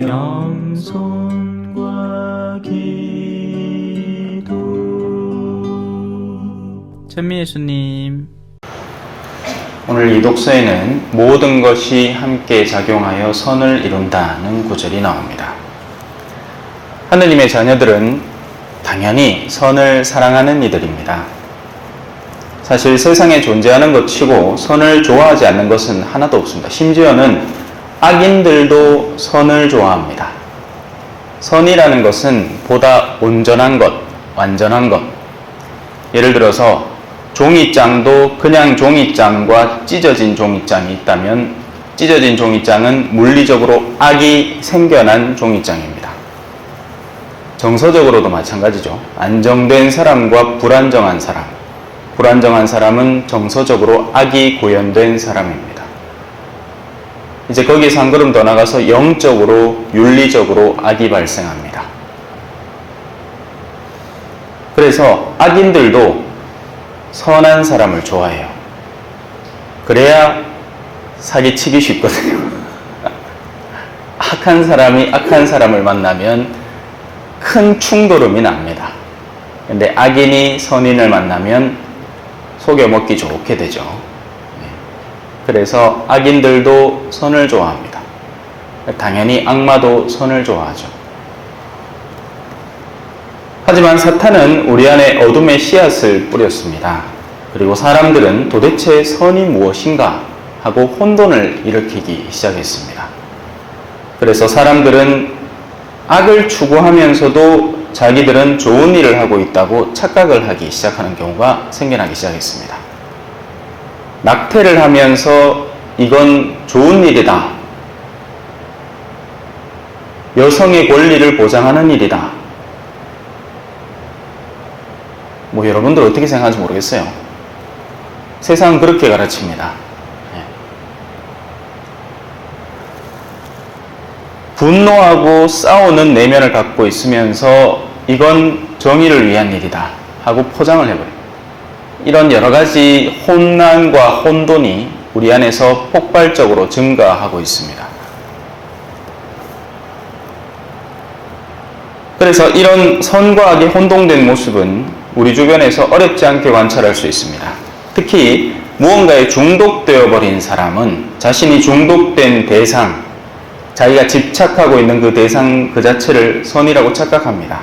겸손과 기도. 천미예수님, 오늘 이 독서에는 모든 것이 함께 작용하여 선을 이룬다는 구절이 나옵니다. 하느님의 자녀들은 당연히 선을 사랑하는 이들입니다. 사실 세상에 존재하는 것 치고 선을 좋아하지 않는 것은 하나도 없습니다. 심지어는 악인들도 선을 좋아합니다. 선이라는 것은 보다 온전한 것, 완전한 것. 예를 들어서 종이장도 그냥 종이장과 찢어진 종이장이 있다면 찢어진 종이장은 물리적으로 악이 생겨난 종이장입니다. 정서적으로도 마찬가지죠. 안정된 사람과 불안정한 사람. 불안정한 사람은 정서적으로 악이 구현된 사람입니다. 이제 거기에서 한 걸음 더 나가서 영적으로, 윤리적으로 악이 발생합니다. 그래서 악인들도 선한 사람을 좋아해요. 그래야 사기치기 쉽거든요. 악한 사람이 악한 사람을 만나면 큰 충돌음이 납니다. 근데 악인이 선인을 만나면 속여먹기 좋게 되죠. 그래서 악인들도 선을 좋아합니다. 당연히 악마도 선을 좋아하죠. 하지만 사탄은 우리 안에 어둠의 씨앗을 뿌렸습니다. 그리고 사람들은 도대체 선이 무엇인가 하고 혼돈을 일으키기 시작했습니다. 그래서 사람들은 악을 추구하면서도 자기들은 좋은 일을 하고 있다고 착각을 하기 시작하는 경우가 생겨나기 시작했습니다. 낙태를 하면서 이건 좋은 일이다. 여성의 권리를 보장하는 일이다. 여러분들 어떻게 생각하는지 모르겠어요. 세상은 그렇게 가르칩니다. 분노하고 싸우는 내면을 갖고 있으면서 이건 정의를 위한 일이다 하고 포장을 해버려요. 이런 여러 가지 혼란과 혼돈이 우리 안에서 폭발적으로 증가하고 있습니다. 그래서 이런 선과 악이 혼동된 모습은 우리 주변에서 어렵지 않게 관찰할 수 있습니다. 특히 무언가에 중독되어 버린 사람은 자신이 중독된 대상, 자기가 집착하고 있는 그 대상 그 자체를 선이라고 착각합니다.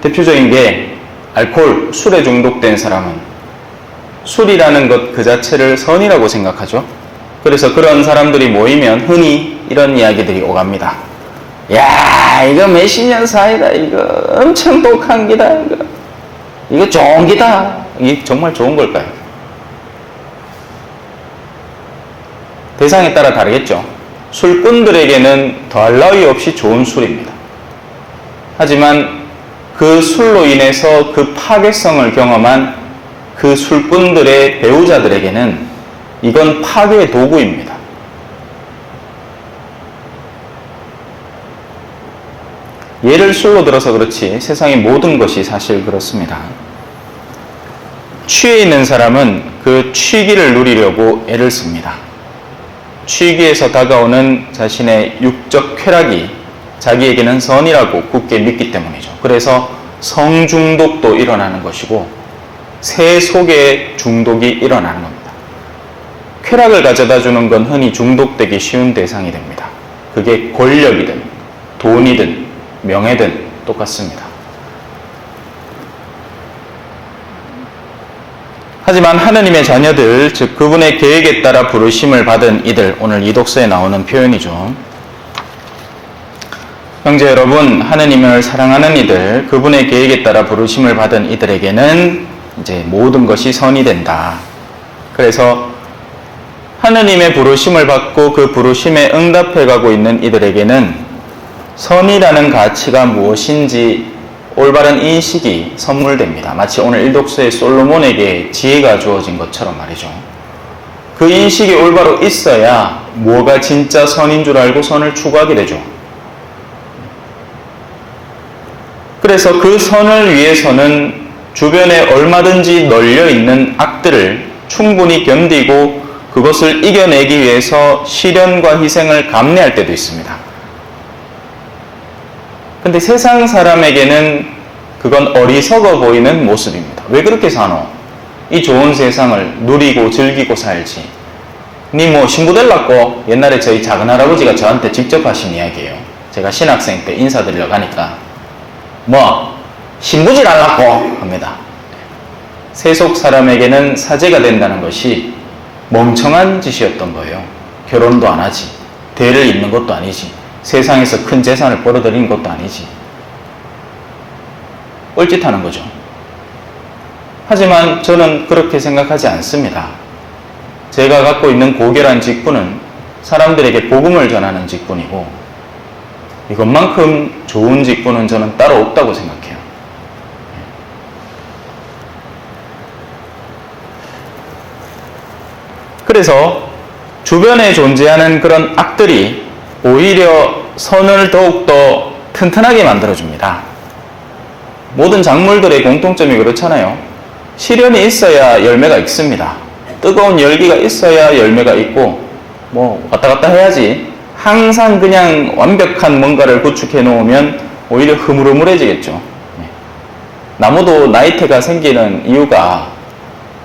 대표적인 게 알코올, 술에 중독된 사람은 술이라는 것 그 자체를 선이라고 생각하죠. 그래서 그런 사람들이 모이면 흔히 이런 이야기들이 오갑니다. 야, 이거 몇십 년 사이다. 이거 엄청 독한 기다. 이거 좋은 기다. 이게 정말 좋은 걸까요? 대상에 따라 다르겠죠. 술꾼들에게는 더할 나위 없이 좋은 술입니다. 하지만 그 술로 인해서 그 파괴성을 경험한 그 술꾼들의 배우자들에게는 이건 파괴의 도구입니다. 예를 술로 들어서 그렇지 세상의 모든 것이 사실 그렇습니다. 취해 있는 사람은 그 취기를 누리려고 애를 씁니다. 취기에서 다가오는 자신의 육적 쾌락이 자기에게는 선이라고 굳게 믿기 때문이죠. 그래서 성중독도 일어나는 것이고 세속의 중독이 일어나는 겁니다. 쾌락을 가져다 주는 건 흔히 중독되기 쉬운 대상이 됩니다. 그게 권력이든 돈이든 명예든 똑같습니다. 하지만 하느님의 자녀들, 즉 그분의 계획에 따라 부르심을 받은 이들, 오늘 이 독서에 나오는 표현이죠. 형제 여러분, 하느님을 사랑하는 이들, 그분의 계획에 따라 부르심을 받은 이들에게는 이제 모든 것이 선이 된다. 그래서 하느님의 부르심을 받고 그 부르심에 응답해가고 있는 이들에게는 선이라는 가치가 무엇인지 올바른 인식이 선물됩니다. 마치 오늘 일독서에 솔로몬에게 지혜가 주어진 것처럼 말이죠. 그 인식이 올바로 있어야 뭐가 진짜 선인 줄 알고 선을 추구하게 되죠. 그래서 그 선을 위해서는 주변에 얼마든지 널려있는 악들을 충분히 견디고 그것을 이겨내기 위해서 시련과 희생을 감내할 때도 있습니다. 근데 세상 사람에게는 그건 어리석어 보이는 모습입니다. 왜 그렇게 사노? 이 좋은 세상을 누리고 즐기고 살지. 니 뭐 신부 될라고? 옛날에 저희 작은할아버지가 저한테 직접 하신 이야기예요. 제가 신학생 때 인사드리러 가니까 뭐 신부질 하려고 합니다. 세속 사람에게는 사제가 된다는 것이 멍청한 짓이었던 거예요. 결혼도 안 하지, 대를 잇는 것도 아니지, 세상에서 큰 재산을 벌어들이는 것도 아니지. 뻘짓하는 거죠. 하지만 저는 그렇게 생각하지 않습니다. 제가 갖고 있는 고결한 직분은 사람들에게 복음을 전하는 직분이고, 이것만큼 좋은 직분은 저는 따로 없다고 생각해요. 그래서 주변에 존재하는 그런 악들이 오히려 선을 더욱더 튼튼하게 만들어줍니다. 모든 작물들의 공통점이 그렇잖아요. 시련이 있어야 열매가 있습니다. 뜨거운 열기가 있어야 열매가 있고, 뭐 왔다 갔다 해야지. 항상 그냥 완벽한 뭔가를 구축해 놓으면 오히려 흐물흐물해지겠죠. 나무도 나이테가 생기는 이유가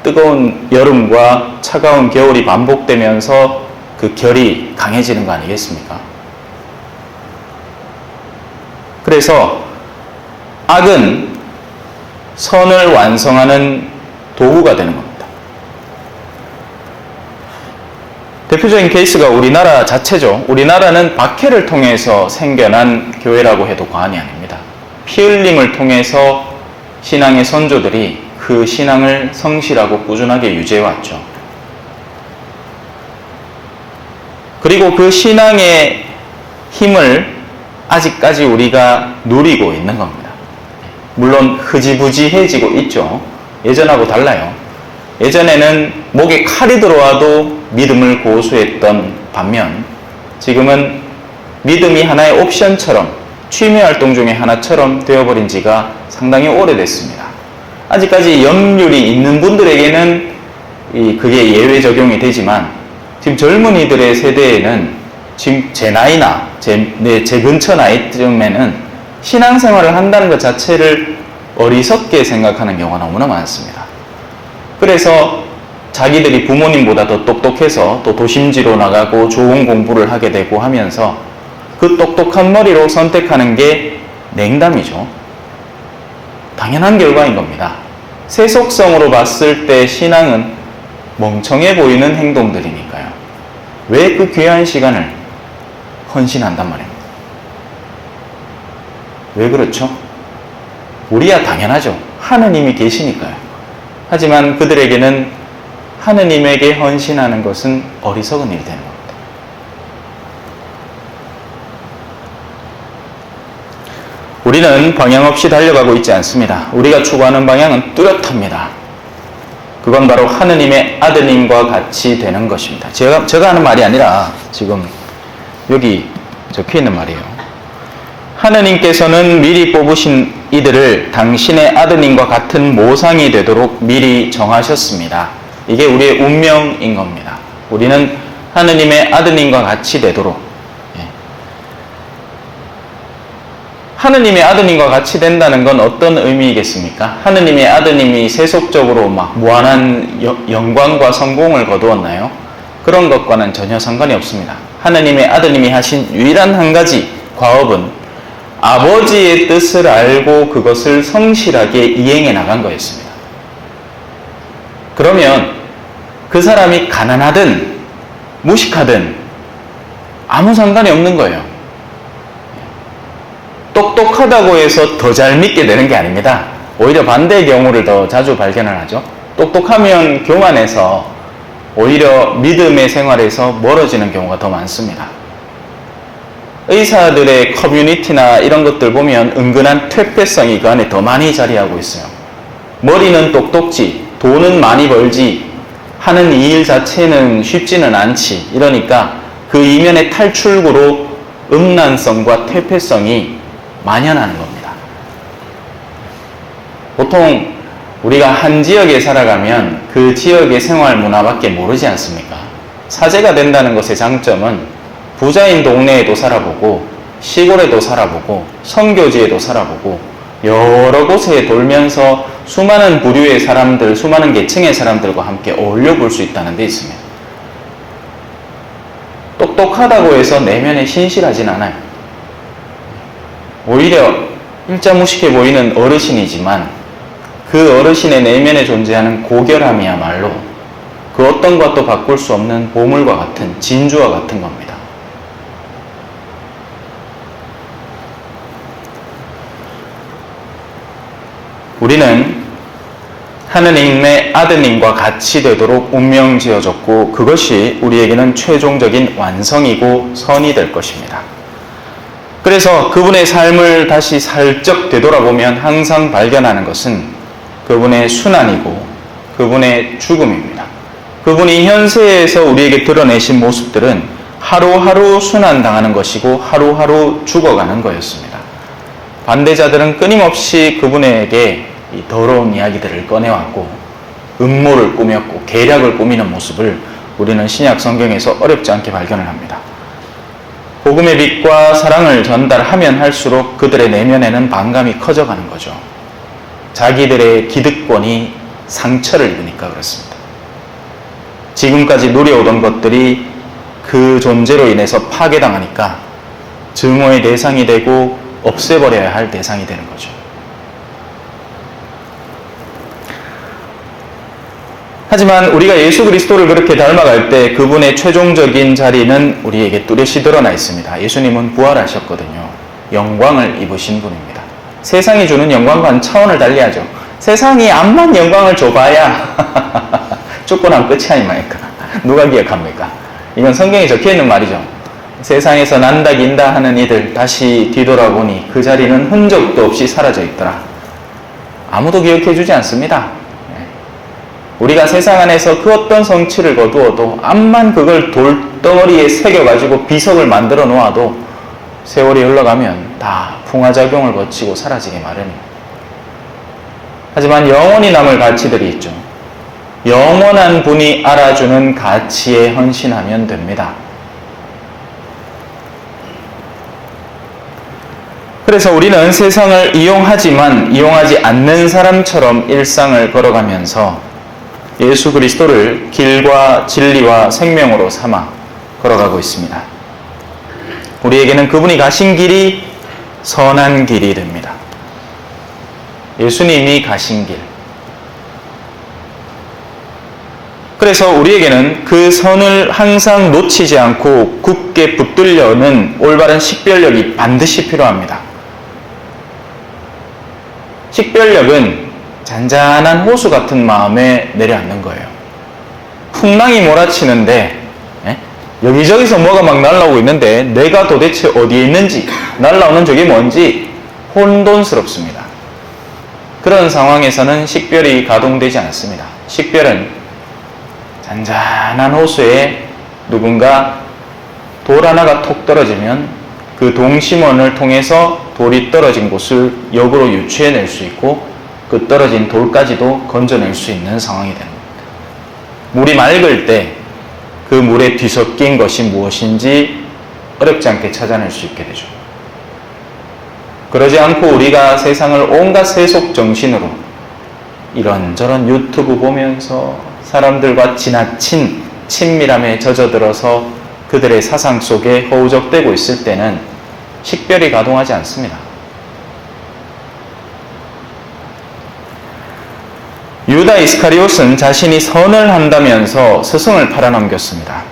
뜨거운 여름과 차가운 겨울이 반복되면서 그 결이 강해지는 거 아니겠습니까? 그래서 악은 선을 완성하는 도구가 되는 겁니다. 대표적인 케이스가 우리나라 자체죠. 우리나라는 박해를 통해서 생겨난 교회라고 해도 과언이 아닙니다. 피 흘림을 통해서 신앙의 선조들이 그 신앙을 성실하고 꾸준하게 유지해왔죠. 그리고 그 신앙의 힘을 아직까지 우리가 누리고 있는 겁니다. 물론 흐지부지해지고 있죠. 예전하고 달라요. 예전에는 목에 칼이 들어와도 믿음을 고수했던 반면, 지금은 믿음이 하나의 옵션처럼, 취미활동 중에 하나처럼 되어버린 지가 상당히 오래됐습니다. 아직까지 염률이 있는 분들에게는 그게 예외 적용이 되지만, 지금 젊은이들의 세대에는 지금 제 나이나 제 근처 나이쯤에는 신앙생활을 한다는 것 자체를 어리석게 생각하는 경우가 너무나 많습니다. 그래서 자기들이 부모님보다 더 똑똑해서 또 도심지로 나가고 좋은 공부를 하게 되고 하면서 그 똑똑한 머리로 선택하는 게 냉담이죠. 당연한 결과인 겁니다. 세속성으로 봤을 때 신앙은 멍청해 보이는 행동들이니까요. 왜 그 귀한 시간을 헌신한단 말입니다. 왜 그렇죠? 우리야 당연하죠. 하느님이 계시니까요. 하지만 그들에게는 하느님에게 헌신하는 것은 어리석은 일이 되는 겁니다. 우리는 방향 없이 달려가고 있지 않습니다. 우리가 추구하는 방향은 뚜렷합니다. 그건 바로 하느님의 아드님과 같이 되는 것입니다. 제가 하는 말이 아니라 지금 여기 적혀 있는 말이에요. 하느님께서는 미리 뽑으신 이들을 당신의 아드님과 같은 모상이 되도록 미리 정하셨습니다. 이게 우리의 운명인 겁니다. 우리는 하느님의 아드님과 같이 되도록, 하느님의 아드님과 같이 된다는 건 어떤 의미이겠습니까? 하느님의 아드님이 세속적으로 막 무한한 영광과 성공을 거두었나요? 그런 것과는 전혀 상관이 없습니다. 하느님의 아드님이 하신 유일한 한 가지 과업은 아버지의 뜻을 알고 그것을 성실하게 이행해 나간 거였습니다. 그러면 그 사람이 가난하든 무식하든 아무 상관이 없는 거예요. 똑똑하다고 해서 더 잘 믿게 되는 게 아닙니다. 오히려 반대의 경우를 더 자주 발견을 하죠. 똑똑하면 교만해서 오히려 믿음의 생활에서 멀어지는 경우가 더 많습니다. 의사들의 커뮤니티나 이런 것들 보면 은근한 퇴폐성이 그 안에 더 많이 자리하고 있어요. 머리는 똑똑지, 돈은 많이 벌지, 하는 이 일 자체는 쉽지는 않지. 이러니까 그 이면의 탈출구로 음란성과 퇴폐성이 만연하는 겁니다. 보통 우리가 한 지역에 살아가면 그 지역의 생활 문화밖에 모르지 않습니까? 사제가 된다는 것의 장점은 부자인 동네에도 살아보고 시골에도 살아보고 선교지에도 살아보고 여러 곳에 돌면서 수많은 부류의 사람들, 수많은 계층의 사람들과 함께 어울려 볼 수 있다는 데 있습니다. 똑똑하다고 해서 내면에 신실하진 않아요. 오히려 일자무식해 보이는 어르신이지만 그 어르신의 내면에 존재하는 고결함이야말로 그 어떤 것도 바꿀 수 없는 보물과 같은 진주와 같은 겁니다. 우리는 하느님의 아드님과 같이 되도록 운명 지어졌고 그것이 우리에게는 최종적인 완성이고 선이 될 것입니다. 그래서 그분의 삶을 다시 살짝 되돌아보면 항상 발견하는 것은 그분의 순환이고 그분의 죽음입니다. 그분이 현세에서 우리에게 드러내신 모습들은 하루하루 순환당하는 것이고 하루하루 죽어가는 거였습니다. 반대자들은 끊임없이 그분에게 이 더러운 이야기들을 꺼내왔고 음모를 꾸몄고 계략을 꾸미는 모습을 우리는 신약 성경에서 어렵지 않게 발견을 합니다. 복음의 빛과 사랑을 전달하면 할수록 그들의 내면에는 반감이 커져가는 거죠. 자기들의 기득권이 상처를 입으니까 그렇습니다. 지금까지 누려오던 것들이 그 존재로 인해서 파괴당하니까 증오의 대상이 되고 없애버려야 할 대상이 되는 거죠. 하지만 우리가 예수 그리스도를 그렇게 닮아갈 때 그분의 최종적인 자리는 우리에게 뚜렷이 드러나 있습니다. 예수님은 부활하셨거든요. 영광을 입으신 분입니다. 세상이 주는 영광과는 차원을 달리하죠. 세상이 암만 영광을 줘봐야 죽고 나면 끝이 아니니까 누가 기억합니까? 이건 성경에 적혀있는 말이죠. 세상에서 난다 긴다 하는 이들 다시 뒤돌아보니 그 자리는 흔적도 없이 사라져 있더라. 아무도 기억해주지 않습니다. 우리가 세상 안에서 그 어떤 성취를 거두어도 암만 그걸 돌덩어리에 새겨가지고 비석을 만들어 놓아도 세월이 흘러가면 다 풍화작용을 거치고 사라지게 마련입니다. 하지만 영원히 남을 가치들이 있죠. 영원한 분이 알아주는 가치에 헌신하면 됩니다. 그래서 우리는 세상을 이용하지만 이용하지 않는 사람처럼 일상을 걸어가면서 예수 그리스도를 길과 진리와 생명으로 삼아 걸어가고 있습니다. 우리에게는 그분이 가신 길이 선한 길이 됩니다. 예수님이 가신 길. 그래서 우리에게는 그 선을 항상 놓치지 않고 굳게 붙들려는 올바른 식별력이 반드시 필요합니다. 식별력은 잔잔한 호수 같은 마음에 내려앉는 거예요. 풍랑이 몰아치는데 여기저기서 뭐가 막 날라오고 있는데 내가 도대체 어디에 있는지 날라오는 저게 뭔지 혼돈스럽습니다. 그런 상황에서는 식별이 가동되지 않습니다. 식별은 잔잔한 호수에 누군가 돌 하나가 톡 떨어지면 그 동심원을 통해서 돌이 떨어진 곳을 역으로 유추해낼 수 있고 그 떨어진 돌까지도 건져낼 수 있는 상황이 됩니다. 물이 맑을 때 그 물에 뒤섞인 것이 무엇인지 어렵지 않게 찾아낼 수 있게 되죠. 그러지 않고 우리가 세상을 온갖 세속 정신으로 이런저런 유튜브 보면서 사람들과 지나친 친밀함에 젖어들어서 그들의 사상 속에 허우적대고 있을 때는 식별이 가동하지 않습니다. 유다 이스카리옷은 자신이 선을 한다면서 스승을 팔아넘겼습니다.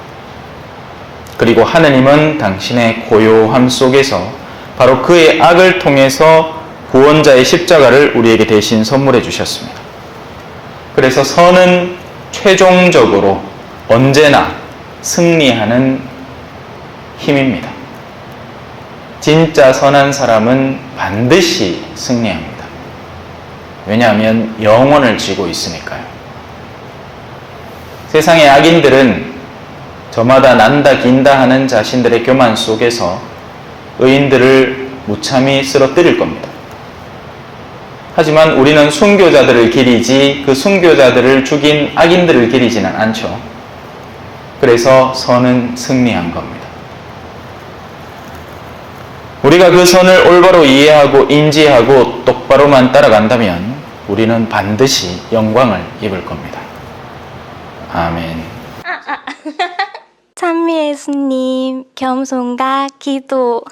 그리고 하느님은 당신의 고요함 속에서 바로 그의 악을 통해서 구원자의 십자가를 우리에게 대신 선물해 주셨습니다. 그래서 선은 최종적으로 언제나 승리하는 힘입니다. 진짜 선한 사람은 반드시 승리합니다. 왜냐하면 영원을 쥐고 있으니까요. 세상의 악인들은 저마다 난다 긴다 하는 자신들의 교만 속에서 의인들을 무참히 쓰러뜨릴 겁니다. 하지만 우리는 순교자들을 기리지 그 순교자들을 죽인 악인들을 기리지는 않죠. 그래서 선은 승리한 겁니다. 우리가 그 선을 올바로 이해하고 인지하고 똑바로만 따라간다면 우리는 반드시 영광을 입을 겁니다. 아멘. 찬미 예수님, 겸손과 기도.